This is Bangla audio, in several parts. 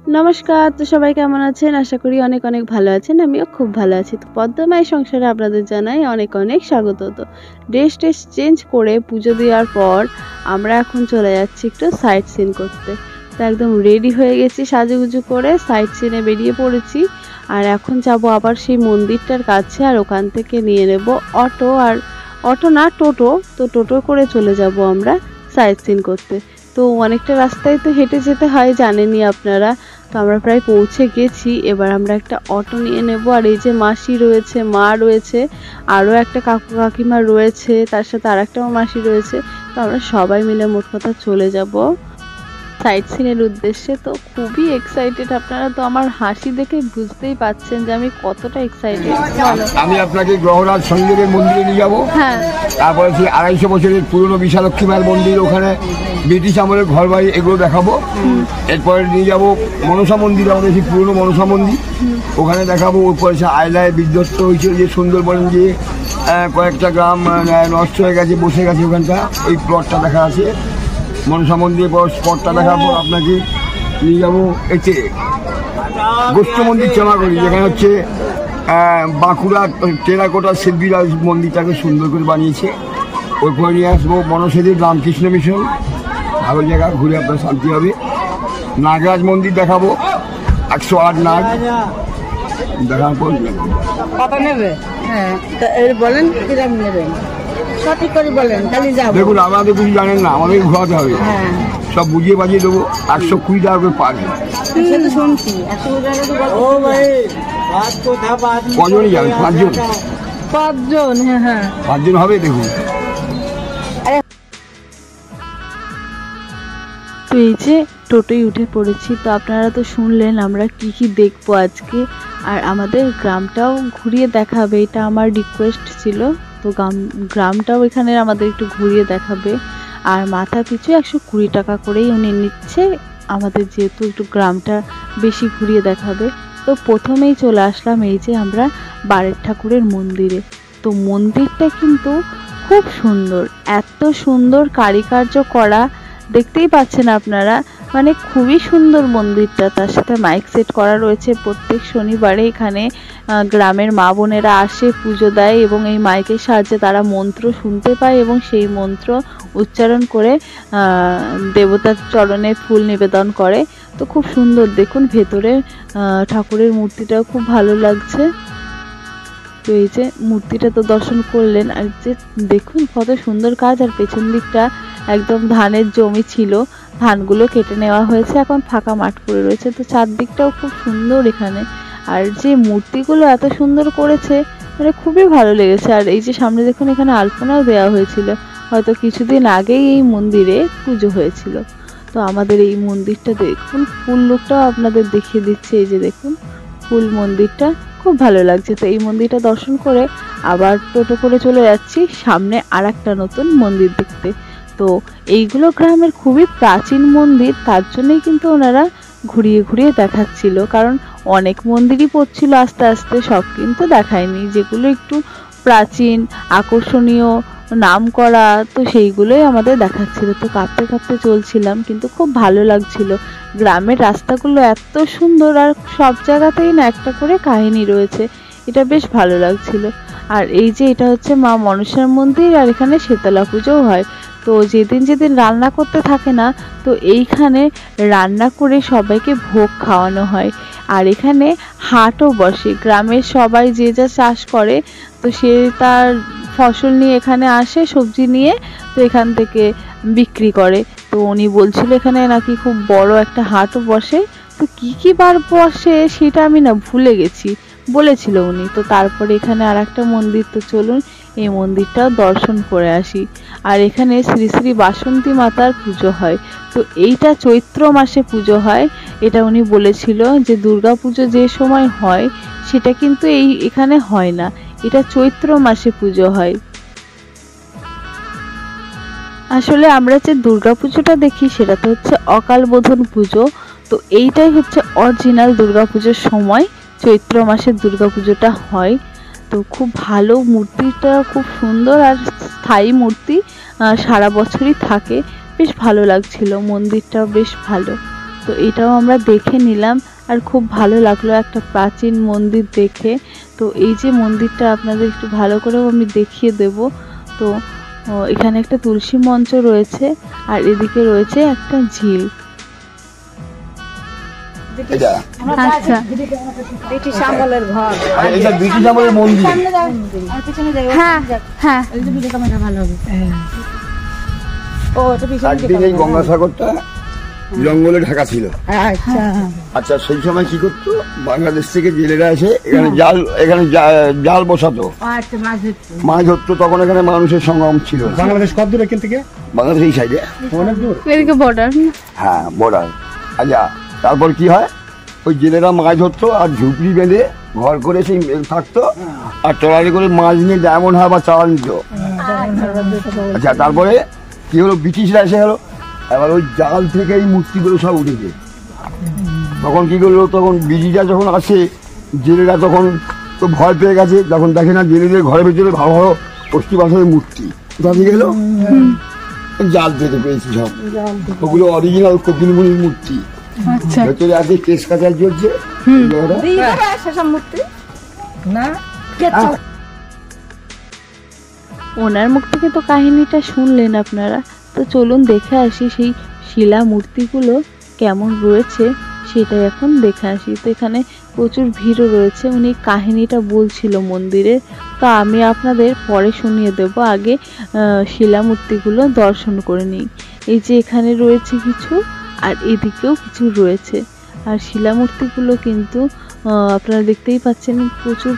নমস্কার, তো সবাই কেমন আছেন? আশা করি অনেক অনেক ভালো আছেন। আমিও খুব ভালো আছি। তো পদ্মমায়ের সংসারে আপনাদের জানাই অনেক অনেক স্বাগত। তো ড্রেস চেঞ্জ করে পুজো দেওয়ার পর আমরা এখন চলে যাচ্ছি একটু সাইট সিন করতে। তো একদম রেডি হয়ে গেছি সাজুগুজু করে, সাইট সিনে বেরিয়ে পড়েছি। আর এখন যাব আবার সেই মন্দিরটার কাছে, আর ওখান থেকে নিয়ে নেব অটো, আর অটো না টোটো। তো টোটো করে চলে যাব আমরা সাইট সিন করতে। তো অনেকটা রাস্তায় তো হেঁটে যেতে হয়, জানেনই আপনারা। তো আমরা প্রায় পৌঁছে গেছি। এবার আমরা একটা অটো নিয়ে নেব। আর এই যে মাসি রয়েছে, মা রয়েছে, আরও একটা কাকু কাকিমা রয়েছে, তার সাথে আর একটা মাসি রয়েছে। তো আমরা সবাই মিলে মোট কথা চলে যাব সাইট সিনের উদ্দেশ্যে। তো খুবই এক্সাইটেড। আপনারা তো আমার হাসি দেখে বুঝতেই পাচ্ছেন যে আমি কতটা এক্সাইটেড। আমি আপনাকে গ্রহরাজ শনিদেবের মন্দিরে নিয়ে যাবো। হ্যাঁ, তারপরে সেই 250 বছরের পুরনো বিশালক্ষী মায়ের মন্দির, ওখানে ব্রিটিশ আমলের ঘর বাড়ি, এগুলো দেখাবো। এরপরে নিয়ে যাবো মনসা মন্দির, আমাদের সেই পুরনো মনসা মন্দির, ওখানে দেখাবো। ওরপরে সে আয়লায় বিধ্বস্ত হয়েছিল যে সুন্দরবন, যে কয়েকটা গ্রাম নষ্ট হয়ে গেছে, বসে গেছে, ওখানটা ওই প্লটটা দেখা আছে। মনসা মন্দিরের পর স্পটটা দেখাবো আপনাকে। নিয়ে যাবো এতে গোষ্ঠ মন্দির চলাগড়ি, যেখানে হচ্ছে বাঁকুড়া টেরাকোটা শিল্পীরা মন্দিরটাকে সুন্দর করে বানিয়েছে। ওইখানে নিয়ে আসবো মনসাদেব রামকৃষ্ণ মিশন, ভালো জায়গা, ঘুরে আপনার শান্তি হবে। নাগরাজ মন্দির দেখাবো, 108 নাগ দেখার পর কত নেবে? হ্যাঁ, বলেন কিরকম নেবেন, সঠিক করে বলেন, তাহলে যাবো। দেখুন, আমাদের কিছু জানেন না, আমাদের ঘোরাতে হবে। হ্যাঁ, সব বুঝিয়ে বাজিয়ে দেবো। 120 টাকা করে পার হেড। সে তো শুনছি 100 টাকা। ও ভাই, কজনই যাবেন? 5 জন? 5 জন। হ্যাঁ হ্যাঁ, 5 জন হবে। দেখুন, তো এই যে টোটোয় উঠে পড়েছি। তো আপনারা তো শুনলেন আমরা কি কি দেখবো আজকে, আর আমাদের গ্রামটাও ঘুরিয়ে দেখাবে, এটা আমার রিকোয়েস্ট ছিল। তো গ্রামটাও এখানে আমাদের একটু ঘুরিয়ে দেখাবে। আর মাথা পিছু 120 টাকা করেই উনি নিচ্ছে আমাদের, যেহেতু একটু গ্রামটা বেশি ঘুরিয়ে দেখাবে। তো প্রথমেই চলে আসলাম এই যে আমরা বারের ঠাকুরের মন্দিরে। তো মন্দিরটা কিন্তু খুব সুন্দর, এত সুন্দর কারুকার্য করা, দেখতেই পাচ্ছেন আপনারা, মানে খুবই সুন্দর মন্দিরটা। তার সাথে মাইক সেট করা রয়েছে। প্রত্যেক শনিবারে এখানে গ্রামের মা বোনেরা আসে, পুজো দেয়, এবং এই মাইকের সাহায্যে তারা মন্ত্র শুনতে পায় এবং সেই মন্ত্র উচ্চারণ করে দেবতার চরণে ফুল নিবেদন করে। তো খুব সুন্দর, দেখুন ভেতরে ঠাকুরের মূর্তিটাও খুব ভালো লাগছে। তো এই যে মূর্তিটা তো দর্শন করলেন, আর যে দেখুন কত সুন্দর কাজ। আর পেছন দিকটা একদম ধানের জমি ছিল, ধানগুলো কেটে নেওয়া হয়েছে, এখন ফাঁকা মাঠ পড়ে রয়েছে। তো চারদিকটাও খুব সুন্দর এখানে। আর যে মূর্তিগুলো এত সুন্দর করেছে, মানে খুবই ভালো লেগেছে। আর এই যে সামনে দেখুন, এখানে আলপনাও দেওয়া হয়েছিল, হয়তো কিছুদিন আগেই এই মন্দিরে পুজো হয়েছিল। তো আমাদের এই মন্দিরটা দেখুন, ফুল লুকটাও আপনাদের দেখিয়ে দিচ্ছে। এই যে দেখুন ফুল মন্দিরটা, খুব ভালো লাগছে। তো এই মন্দিরটা দর্শন করে আবার টোটো করে চলে যাচ্ছি সামনে আর একটা নতুন মন্দির দেখতে। তো এইগুলো গ্রামের খুবই প্রাচীন মন্দির, তার জন্যই কিন্তু ওনারা ঘুরিয়ে ঘুরিয়ে দেখাচ্ছিল। কারণ অনেক মন্দিরই পড়ছিল আস্তে আস্তে, সব কিন্তু দেখায়নি। যেগুলো একটু প্রাচীন, আকর্ষণীয়, নাম করা, তো সেইগুলোই আমাদের দেখাচ্ছিল। তো কাঁপতে কাঁপতে চলছিলাম, কিন্তু খুব ভালো লাগছিল। গ্রামের রাস্তাগুলো এত সুন্দর, আর সব জায়গাতেই না একটা করে কাহিনী রয়েছে, এটা বেশ ভালো লাগছিল। আর এই যে এটা হচ্ছে মা মনসার মন্দির, আর এখানে শীতলা পুজোও হয়। তো যেদিন যেদিন রান্না করতে থাকে না, তো এইখানে রান্না করে সবাইকে ভোগ খাওয়ানো হয়। আর এখানে হাটও বসে, গ্রামের সবাই যে যা চাষ করে, তো সে তার ফসল নিয়ে এখানে আসে, সবজি নিয়ে, তো এখান থেকে বিক্রি করে। তো উনি বলছিল এখানে নাকি খুব বড় একটা হাটও বসে। তো কি কি বার বসে সেটা আমি না ভুলে গেছি, বলেছিল উনি। তো তারপরে এখানে আর একটা মন্দির, তো চলুন এই মন্দিরটাও দর্শন করে আসি। আর এখানে শ্রী শ্রী বাসন্তী মাতার পুজো হয়। তো এইটা চৈত্র মাসে পুজো হয়। এটা উনি বলেছিল যে দুর্গা পুজো যে সময় হয় সেটা কিন্তু এখানে হয় না, এটা চৈত্র মাসে পুজো হয়। আসলে আমরা যে দুর্গা পুজোটা দেখি সেটা তো হচ্ছে অকাল বোধন পুজো। তো এইটাই হচ্ছে অরিজিনাল দুর্গা পুজোর সময়, চৈত্র মাসের দুর্গা পুজোটা হয়। তো খুব ভালো, মূর্তিটা খুব সুন্দর আর স্থায়ী মূর্তি, সারা বছরই থাকে। বেশ ভালো লাগছিল, মন্দিরটাও বেশ ভালো। তো এটাও আমরা দেখে নিলাম আর খুব ভালো লাগলো একটা প্রাচীন মন্দির দেখে। তো এই যে মন্দিরটা আপনাদের একটু ভালো করেও আমি দেখিয়ে দেব। তো এখানে একটা তুলসী মঞ্চ রয়েছে আর এদিকে রয়েছে একটা ঝিল। আচ্ছা, ব্রিটিশ আমলের ঘর। এটা ব্রিটিশ আমলের মন্দির। হ্যাঁ হ্যাঁ, ভালো হবে। ও এটা একদিন এই গঙ্গাসাগরটা জঙ্গলে ঢাকা ছিল। আচ্ছা আচ্ছা, সেই সময় কি করতো, বাংলাদেশ থেকে জেলেরা এসে এখানে জাল বসাতো, আচ্ছা মাছ ধরতো। তখন এখানে মানুষের সঙ্গম ছিল। বাংলাদেশ কত দূর এখান থেকে? বাংলাদেশ এই সাইডে, অনেক দূর। এদিকে বর্ডার। হ্যাঁ, বর্ডার। আচ্ছা, তারপর কি হয়, ওই জেলেরা মাছ ধরতো আর ঝুপড়ি বেঁধে ঘর করে সেই থাকতো আর ট্রলারে করে মাছ নিয়ে ডায়মন্ড হারবার চালান নিত। আচ্ছা, তারপরে কি হলো, ব্রিটিশরা এসে গেলো, এবার ওই জাল থেকে এই মূর্তিগুলো সব উঠেছে। তখন কি করলো, তখন ব্রিটিশরা যখন আসে, জেলেরা তখন তো ভয় পেয়ে গেছে, যখন দেখে না জেলেদের ঘরের ভিতরে ভালো ভালো অস্থি পাথরের মূর্তি, কোথা থেকে গেলো, জাল থেকে পেয়েছি সব। ওগুলো অরিজিনাল কপিল মুনির মূর্তি। আচ্ছা, ভেতরে আছে কেস কাচার চলছে। ওনার মুখ থেকে তো কাহিনীটা শুনলেন আপনারা। তো চলুন দেখে আসি সেই শিলা মূর্তিগুলো কেমন রয়েছে, সেটাই এখন দেখে আসি। তো এখানে প্রচুর ভিড়ও রয়েছে। উনি কাহিনীটা বলছিল মন্দিরে, তো আমি আপনাদের পরে শুনিয়ে দেব। আগে শিলা মূর্তিগুলো দর্শন করে নিই। এই যে এখানে রয়েছে কিছু আর এদিকেও কিছু রয়েছে। আর শিলামূর্তিগুলো কিন্তু আপনারা দেখতেই পাচ্ছেন প্রচুর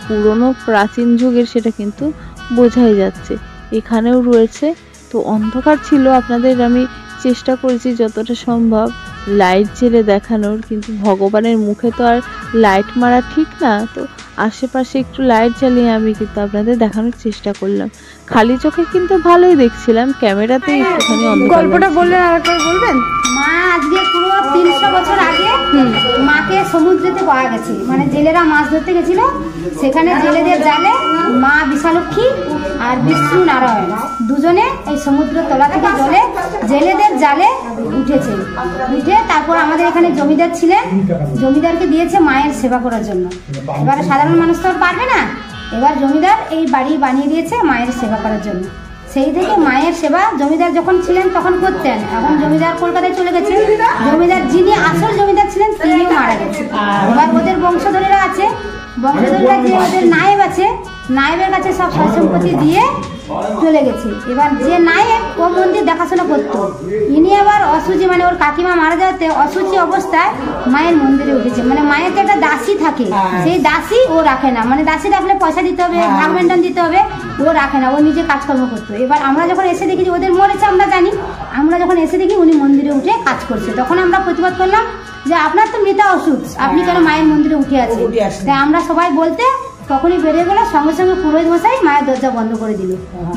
পুরনো প্রাচীন যুগের, সেটা কিন্তু বোঝাই যাচ্ছে। এখানেও রয়েছে। তো অন্ধকার ছিল, আপনাদের আমি চেষ্টা করেছি যতটা সম্ভব লাইট জেলে দেখানোর, কিন্তু ভগবানের মুখে তো আর লাইট মারা ঠিক না। তো আশেপাশে একটু লাইট জ্বালিয়ে আমি কিন্তু আপনাদের দেখানোর চেষ্টা করলাম। খালি চোখে কিন্তু ভালোই দেখছিলাম, ক্যামেরাতে একটুখানি অন্ধকার। গল্পটা বললেন আরেকবার বলবেন? মা আজকে পুরো 300 বছর আগে মাকে সমুদ্রেতে পাওয়া গেছে। মানে জেলেরা মাছ ধরতে গেছিল, সেখানে জেলেদের জালে মা বিশালক্ষী আর বিষ্ণু নারায়ণ দুজনে এই সমুদ্র তলা থেকে জলে জেলেদের জালে উঠেছে। উঠে তারপর আমাদের এখানে জমিদার ছিলেন, জমিদারকে দিয়েছে মায়ের সেবা করার জন্য। এবারে সাধারণ মানুষ তো আর পারবে না, এবার জমিদার এই বাড়ি বানিয়ে দিয়েছে মায়ের সেবা করার জন্য। সেই থেকে মায়ের সেবা জমিদার যখন ছিলেন তখন করতেন। এখন জমিদার কলকাতায় চলে গেছে। জমিদার যিনি আসল জমিদার ছিলেন তিনিও মারা গেছে। এবার ওদের বংশধরেরা আছে, বংশধররা যে ওদের নায়েব আছে, নায়েবের কাছে সব সয় সম্পত্তি দিয়ে চলে গেছে। এবার যে নায়েব ও মন্দির দেখাশোনা করতো, ইনি আবার অসুচি, মানে ওর কাকিমা মারা যাওয়াতে অসুচি অবস্থায় মায়ের মন্দিরে উঠেছে। মানে মায়ের যে একটা দাসী থাকে, সেই দাসী ও রাখে না। মানে দাসী রাখলে পয়সা দিতে হবে, ভাগ মেন্টন দিতে হবে, ও রাখে না, ও নিজে কাজকর্ম করতো। এবার আমরা যখন এসে দেখি ওদের মরেছে, আমরা জানি, আমরা যখন এসে দেখি উনি মন্দিরে উঠে কাজ করছে, তখন আমরা প্রতিবাদ করলাম যে আপনার তো মৃতা অসুখ, আপনি কেন মায়ের মন্দিরে উঠে আছেন? তাই আমরা সবাই বলতে তখনই বেরিয়ে গেল। সঙ্গে সঙ্গে পুরোহিত মশাই মায়ের দরজা বন্ধ করে দিল।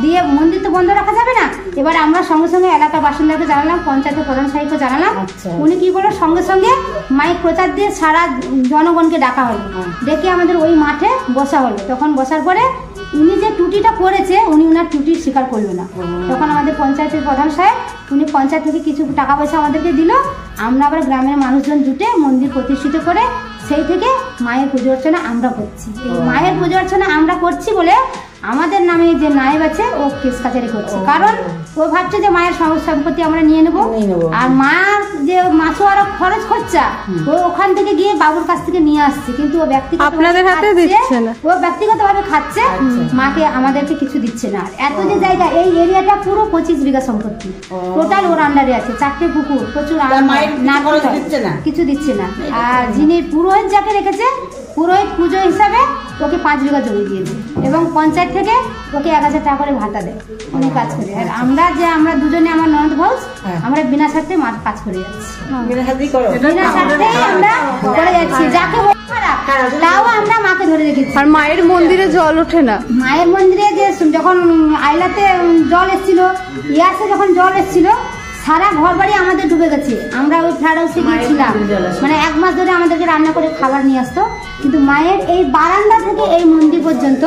দিয়ে মন্দির তো বন্ধ রাখা যাবে না, এবার আমরা সঙ্গে সঙ্গে এলাকার বাসিন্দাকে জানালাম, পঞ্চায়েতের প্রধান সাহেবকে জানালাম। উনি কি করলো, সঙ্গে সঙ্গে মাইক প্রচার দিয়ে সারা জনগণকে ডাকা হলো, ডেকে আমাদের ওই মাঠে বসা হলো। তখন বসার পরে উনি যে ত্রুটিটা করেছে, উনি ওনার ত্রুটি স্বীকার করলো না। তখন আমাদের পঞ্চায়েতের প্রধান সাহেব, উনি পঞ্চায়েত থেকে কিছু টাকা পয়সা আমাদেরকে দিল। আমরা আবার গ্রামের মানুষজন জুটে মন্দির প্রতিষ্ঠিত করে সেই থেকে মায়ের পুজো অর্চনা আমরা করছি। এই মায়ের পুজো অর্চনা আমরা করছি বলে আমাদের নামে যে নায়েব আছে ও কেস কাচারি করছে, কারণ ও ভাবছে যে মায়ের সম্পত্তি আমরা নিয়ে নেবো। আর মা যে মাসো আরো খরচ খরচা ও ওখান থেকে গিয়ে বাবুর কাছ থেকে নিয়ে আসছে, কিন্তু ও ব্যক্তিগত আপনাদের হাতে দিচ্ছে না, ও ব্যক্তিগতভাবে খাচ্ছে, মাকে আমাদেরকে কিছু দিচ্ছে না। এত যে জায়গা, এই এরিয়াটা পুরো 25 বিঘা সম্পত্তি টোটাল ওর আন্ডারে আছে, 4টে পুকুর, প্রচুর কিছু দিচ্ছে না। আর যিনি পুরোহিত যাকে রেখেছে, পুরোহিত পুজো হিসাবে ওকে 5 বিঘা জমি দিয়েছে এবং পঞ্চায়েত থেকে ওকে 1000 টাকা করে ভাতা দেয়, উনি কাজ করে। আর আমরা দুজনে, আমার ননদ ভাউজ, আমরা বিনা স্বার্থে কাজ করে যাচ্ছি, বিনা স্বার্থে আমরা করে যাচ্ছি। যাকে তাও আমরা মাকে ধরে রেখেছি। আর মায়ের মন্দিরে জল ওঠে না? মায়ের মন্দিরে যে যখন আইলাতে জল এসেছিল, ইয়াসে যখন জল এসেছিল, সারা ঘর বাড়ি আমাদের ডুবে গেছে। আমরা ওই ফ্ল্যাট হাউসে গিয়েছিলাম, মানে 1 মাস ধরে আমাদেরকে রান্না করে খাবার নিয়ে আসতো, কিন্তু মায়ের এই বারান্দা থেকে এই মন্দির পর্যন্ত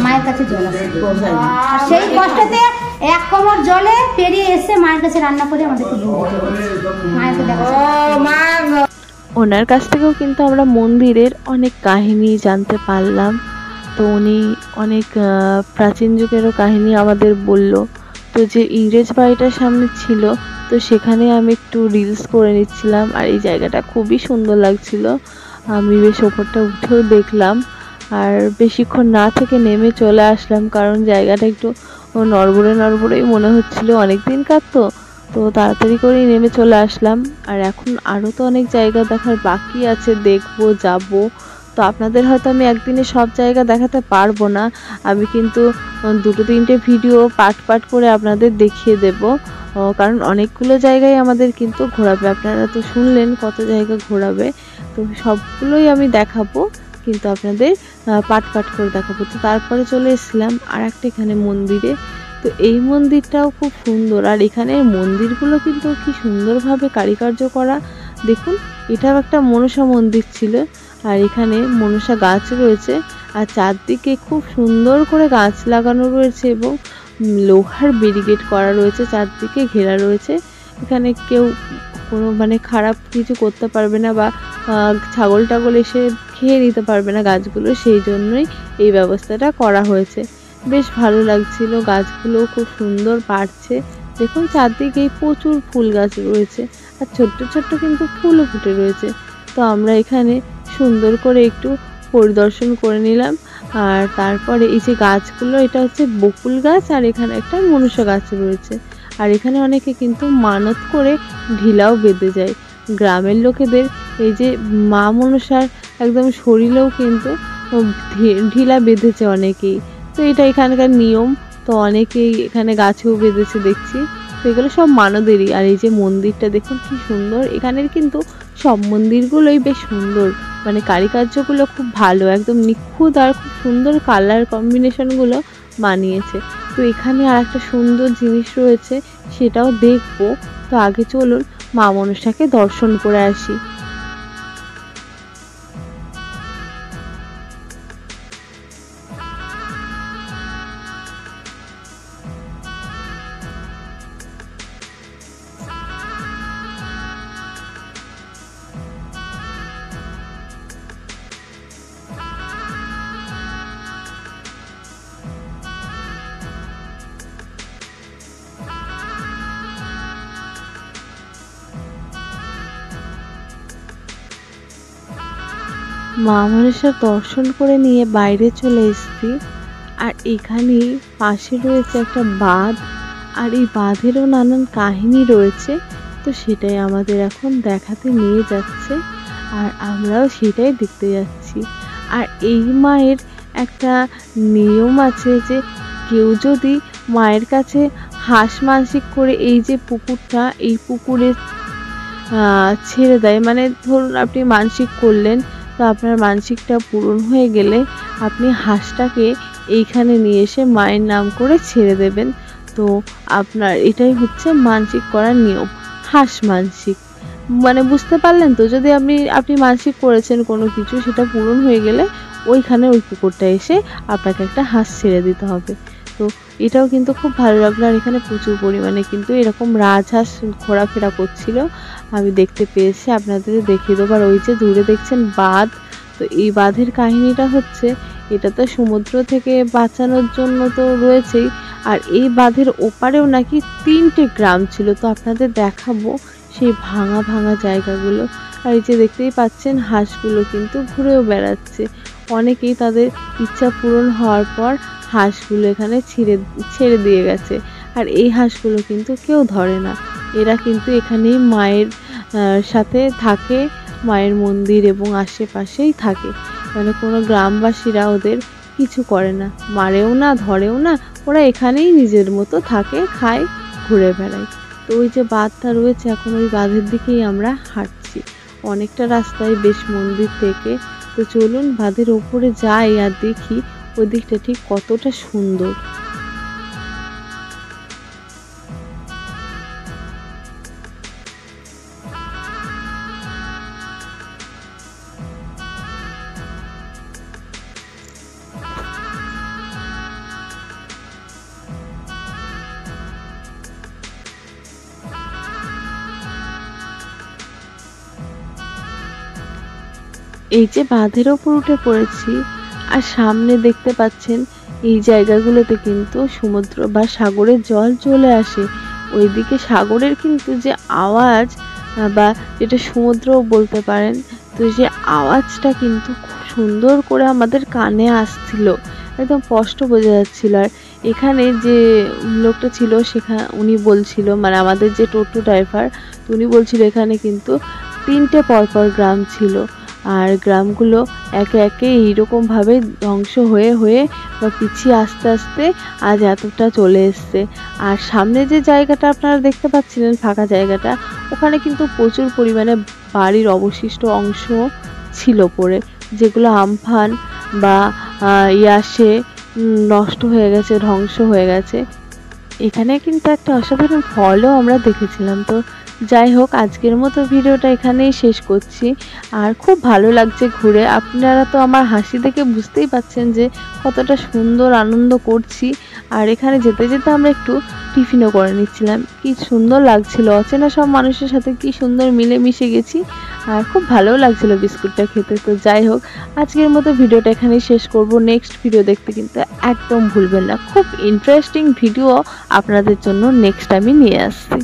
মায়ের কাছে জল আসে। সেই কষ্টতে এক কোমর জলে পেরিয়ে এসে মায়ের কাছে রান্না করে আমাদেরকে মায়েরকে দেখা। ওনার কাছ থেকেও কিন্তু আমরা মন্দিরের অনেক কাহিনী জানতে পারলাম। তো উনি অনেক প্রাচীন যুগেরও কাহিনী আমাদের বলল। তো যে ইংরেজ বাড়িটার সামনে ছিল, তো সেখানে আমি একটু রিলস করে নিচ্ছিলাম, আর এই জায়গাটা খুবই সুন্দর লাগছিল। আমি বেশ ওপরটা উঠেও দেখলাম, আর বেশিক্ষণ না থেকে নেমে চলে আসলাম, কারণ জায়গাটা একটু নড়বড়েই মনে হচ্ছিল, অনেক দিনকার তো তাড়াতাড়ি করেই নেমে চলে আসলাম। আর এখন আরও তো অনেক জায়গা দেখার বাকি আছে, দেখবো যাব। তো আপনাদের হয়তো আমি একদিনে সব জায়গা দেখাতে পারবো না, আমি কিন্তু 2-3টে ভিডিও পার্ট করে আপনাদের দেখিয়ে দেব, কারণ অনেকগুলো জায়গায় আমাদের কিন্তু ঘোরাবে। আপনারা তো শুনলেন কত জায়গা ঘোরাবে, তো সবগুলোই আমি দেখাবো, কিন্তু আপনাদের পার্ট করে দেখাবো। তো তারপরে চলে এসেছিলাম আর একটা এখানে মন্দিরে। তো এই মন্দিরটাও খুব সুন্দর, আর এখানের মন্দিরগুলো কিন্তু কি সুন্দরভাবে কারুকার্য করা। দেখুন, এটাও একটা মনসা মন্দির ছিল, আর এখানে মনসা গাছ রয়েছে, আর চারদিকে খুব সুন্দর করে গাছ লাগানো রয়েছে এবং লোহার ব্যারিকেড করা রয়েছে, চারদিকে ঘেরা রয়েছে। এখানে কেউ কোনো খারাপ কিছু করতে পারবে না, বা ছাগল টাগল এসে খেয়ে নিতে পারবে না গাছগুলো, সেই জন্যই এই ব্যবস্থাটা করা হয়েছে। বেশ ভালো লাগছিল, গাছগুলো খুব সুন্দর বাড়ছে। দেখুন চারদিকেই প্রচুর ফুল গাছ রয়েছে, আর ছোট্ট কিন্তু ফুলও ফুটে রয়েছে। তো আমরা এখানে সুন্দর করে একটু পরিদর্শন করে নিলাম। আর তারপরে এই যে গাছগুলো, এটা হচ্ছে বকুল গাছ, আর এখানে একটা মনুষ্য গাছ রয়েছে। আর এখানে অনেকে কিন্তু মানত করে ঢিলাও বেঁধে যায়। গ্রামের লোকেদের এই যে মা মনসার একদম শরীরেও কিন্তু ঢিলা বেঁধেছে অনেকেই। তো এটা এখানকার নিয়ম, তো অনেকেই এখানে গাছেও বেঁধেছে দেখছি। তো এগুলো সব মানদেরই। আর এই যে মন্দিরটা দেখুন কি সুন্দর, এখানের কিন্তু সব মন্দিরগুলোই বেশ সুন্দর, কারুকার্যগুলো খুব ভালো, একদম নিখুঁত, আর খুব সুন্দর কালার কম্বিনেশনগুলো মানিয়েছে। তো এখানে আর একটা সুন্দর জিনিস রয়েছে, সেটাও দেখবো। তো আগে চলুন মা মনসাকে দর্শন করে আসি। মা মনসার দর্শন করে নিয়ে বাইরে চলে এসেছি, আর এখানে পাশে রয়েছে একটা বাঁধ, আর এই বাঁধেরও নানান কাহিনী রয়েছে। তো সেটাই আমাদের এখন দেখাতে নিয়ে যাচ্ছে, আর আমরাও সেটাই দেখতে যাচ্ছি। আর এই মায়ের একটা নিয়ম আছে যে কেউ যদি মায়ের কাছে হাঁস মানসিক করে এই যে পুকুরটা, এই পুকুরে ছেড়ে দেয়, ধরুন আপনি মানসিক করলেন, তো আপনার মানসিকটা পূরণ হয়ে গেলে আপনি হাঁসটাকে এইখানে নিয়ে এসে মায়ের নাম করে ছেড়ে দেবেন। তো আপনার এটাই হচ্ছে মানসিক করার নিয়ম, হাঁস মানসিক। বুঝতে পারলেন তো? যদি আপনি মানসিক করেছেন কোনো কিছু, সেটা পূরণ হয়ে গেলে ওইখানে ওই পুকুরটা এসে আপনাকে একটা হাঁস ছেড়ে দিতে হবে। তো এটাও কিন্তু খুব ভালো লাগলো। আর এখানে প্রচুর পরিমাণে কিন্তু এরকম রাজহাঁস ঘোরাফেরা করছিল, আমি দেখতে পেয়েছি, আপনাদের দেখিয়ে দেবো। আর ওই যে দূরে দেখছেন বাঁধ, তো এই বাঁধের কাহিনীটা হচ্ছে, এটা তো সমুদ্র থেকে বাঁচানোর জন্য তো রয়েছেই, আর এই বাঁধের ওপারেও নাকি 3টে গ্রাম ছিল। তো আপনাদের দেখাবো সেই ভাঙা জায়গাগুলো। আর এই যে দেখতেই পাচ্ছেন হাঁসগুলো কিন্তু ঘুরেও বেড়াচ্ছে। অনেকেই তাদের ইচ্ছা পূরণ হওয়ার পর হাঁসগুলো এখানে ছেড়ে দিয়ে গেছে। আর এই হাঁসগুলো কিন্তু কেউ ধরে না, এরা কিন্তু এখানেই মায়ের সাথে থাকে, মায়ের মন্দির এবং আশেপাশেই থাকে। কোনো গ্রামবাসীরা ওদের কিছু করে না, মারেও না, ধরেও না, ওরা এখানেই নিজের মতো থাকে, খায়, ঘুরে বেড়ায়। তো ওই যে বাঁধটা রয়েছে, এখন ওই বাঁধের দিকেই আমরা হাঁটছি, অনেকটা রাস্তায় বেশ মন্দির থেকে। তো চলুন বাঁধের ওপরে যাই আর দেখি ওই দিকটা ঠিক কতটা সুন্দর। এই যে বাঁধের ওপর উঠে পড়েছি আর সামনে দেখতে পাচ্ছেন এই জায়গাগুলোতে কিন্তু সমুদ্র বা সাগরের জল চলে আসে। ওইদিকে সাগরের কিন্তু যে আওয়াজ বা যেটা সমুদ্রও বলতে পারেন, তো যে আওয়াজটা কিন্তু খুব সুন্দর করে আমাদের কানে আসছিল, একদম স্পষ্ট বোঝা যাচ্ছিল। আর এখানে যে লোকটা ছিল উনি বলছিল, মানে আমাদের যে টোটো ড্রাইভার, তো উনি বলছিল এখানে কিন্তু 3টে পরপর গ্রাম ছিল আর গ্রামগুলো একে একে এইরকমভাবে ধ্বংস হয়ে হয়ে বা পিছিয়ে আস্তে আস্তে আজ এতটা চলে এসছে। আর সামনে যে জায়গাটা আপনারা দেখতে পাচ্ছিলেন ফাঁকা জায়গাটা, ওখানে কিন্তু প্রচুর পরিমাণে বাড়ির অবশিষ্ট অংশ ছিল পড়ে, যেগুলো আমফান বা ইয়াসে নষ্ট হয়ে গেছে, ধ্বংস হয়ে গেছে। এখানে কিন্তু একটা অসাধারণ ফলও আমরা দেখেছিলাম। তো যাই হোক, আজকের মতো ভিডিওটা এখানেই শেষ করছি। আর খুব ভালো লাগছে ঘুরে, আপনারা তো আমার হাসি দেখে বুঝতেই পাচ্ছেন যে কতটা সুন্দর আনন্দ করছি। আর এখানে যেতে যেতে আমরা একটু টিফিনও করে নিচ্ছিলাম, কি সুন্দর লাগছিল, অচেনা সব মানুষের সাথে কি সুন্দর মিলেমিশে গেছি আর খুব ভালোও লাগছিল বিস্কুটটা খেতে। তো যাই হোক, আজকের মতো ভিডিওটা এখানেই শেষ করব। নেক্সট ভিডিও দেখতে কিন্তু একদম ভুলবেন না, খুব ইন্টারেস্টিং ভিডিও আপনাদের জন্য নেক্সট আমি নিয়ে আসছি।